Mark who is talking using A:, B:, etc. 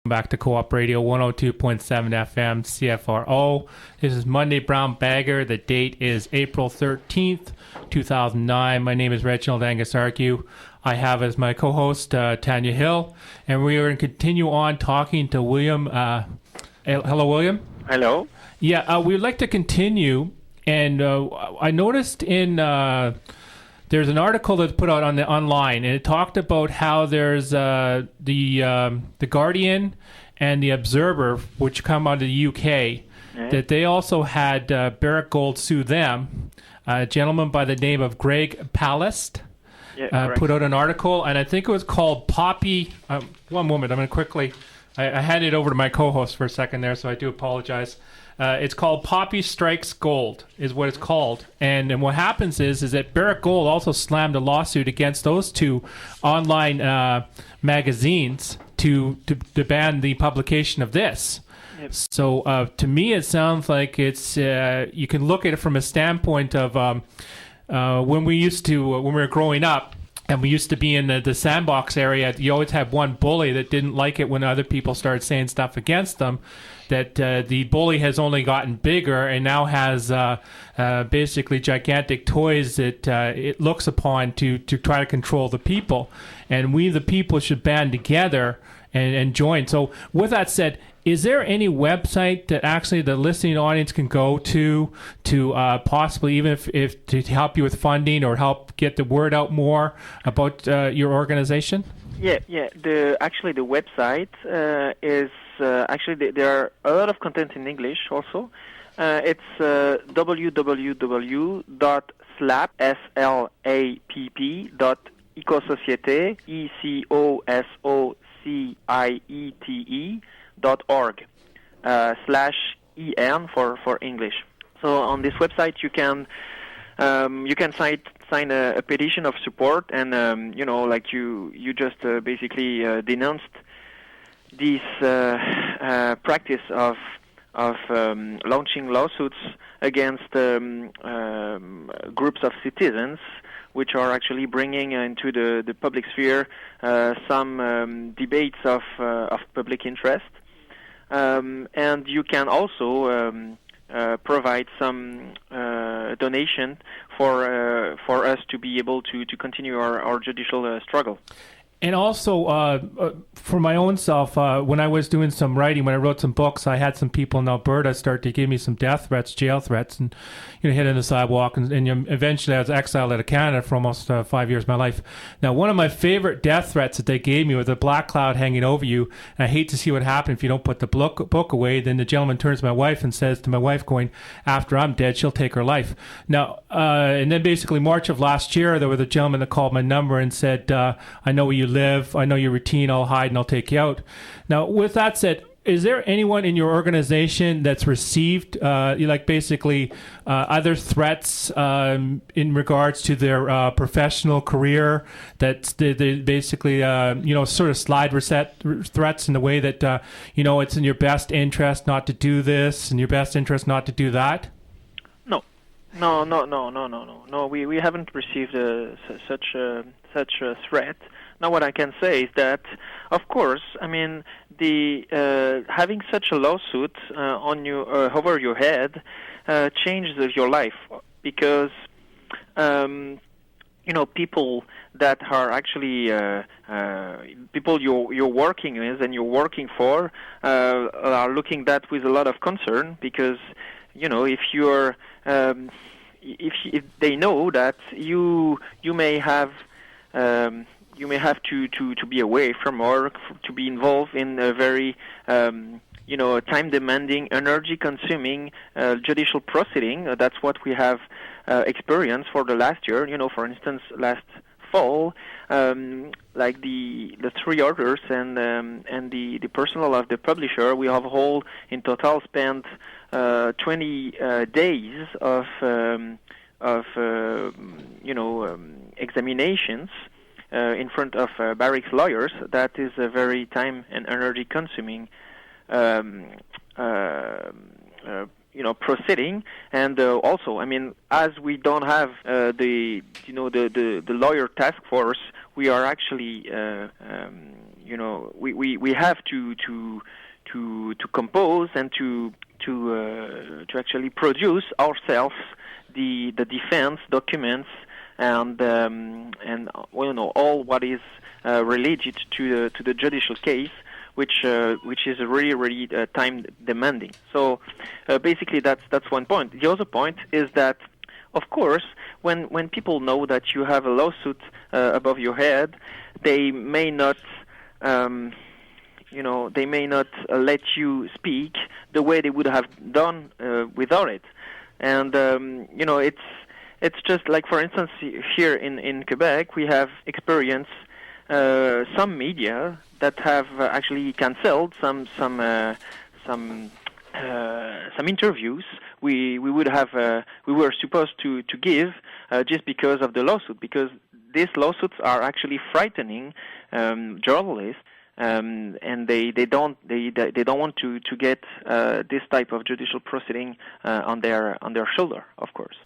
A: Back to Co-op Radio 102.7 FM CFRO. This is Monday Brown Bagger. The date is April 13th, 2009. My name is Reginald Angus Argue. I have as my co-host Tanya Hill, and we are going to continue on talking to William. Hello, William.
B: Hello.
A: Yeah, we'd like to continue, and I noticed in there's an article that's put out on online, and it talked about how there's the Guardian and the Observer, which come out of the UK, that they also had Barrick Gold sue them. A gentleman by the name of Greg Palast put out an article, and I think it was called Poppy. One moment, I'm going to quickly. I handed it over to my co-host for a second there, so I do apologize. It's called Poppy Strikes Gold, is what it's called. And what happens is that Barrick Gold also slammed a lawsuit against those two online magazines to ban the publication of this. Yep. So to me, it sounds like it's you can look at it from a standpoint of when we were growing up, and we used to be in the sandbox area, you always had one bully that didn't like it when other people started saying stuff against them. That the bully has only gotten bigger and now has basically gigantic toys that it looks upon to try to control the people. And we, the people, should band together and join. So with that said, is there any website that actually the listening audience can go to possibly, even if to help you with funding or help get the word out more about your organization?
B: Yeah. The website is actually there are a lot of content in English also. It's www.slapp.ecosociete ecosociete.org /en for English. So on this website you can sign a petition of support, and you just basically denounced this practice of launching lawsuits against groups of citizens, which are actually bringing into the public sphere some debates of public interest, and you can also provide some donation for us to be able to continue our judicial struggle.
A: And also, for my own self, when I was doing some writing, when I wrote some books, I had some people in Alberta start to give me some death threats, jail threats, and hit on the sidewalk. And eventually, I was exiled out of Canada for almost 5 years of my life. Now, one of my favorite death threats that they gave me was a black cloud hanging over you. And I hate to see what happened if you don't put the book away. Then the gentleman turns to my wife and says to my wife, going, "After I'm dead, she'll take her life." Now, and then basically March of last year, there was a gentleman that called my number and said, "I know where you live, I know your routine, I'll hide and I'll take you out." Now, with that said, is there anyone in your organization that's received other threats in regards to their professional career, that they basically sort of slide threats in the way that it's in your best interest not to do this, in your best interest not to do that?
B: No. We haven't received such a threat. Now, what I can say is that, of course, I mean, the having such a lawsuit on you over your head changes your life, because people that are actually people you're working with and you're working for are looking at that with a lot of concern, because if you're if they know that you may have to be away from work, to be involved in a very time-demanding, energy-consuming judicial proceeding. That's what we have experienced for the last year. For instance, last fall, like the three authors and the personnel of the publisher, we have all in total spent 20 days of examinations in front of Barrick's lawyers. That is a very time and energy consuming proceeding. And also, I mean, as we don't have the lawyer task force, we are actually we have to compose and to actually produce ourselves the defense documents and all what is related to the judicial case, which is really time demanding. So basically that's one point. The other point is that, of course, when people know that you have a lawsuit above your head, they may not let you speak the way they would have done without it. And it's just like, for instance, here in Quebec, we have experienced some media that have actually cancelled some interviews we were supposed to give just because of the lawsuit, because these lawsuits are actually frightening journalists, and they don't want to get this type of judicial proceeding on their shoulder, of course.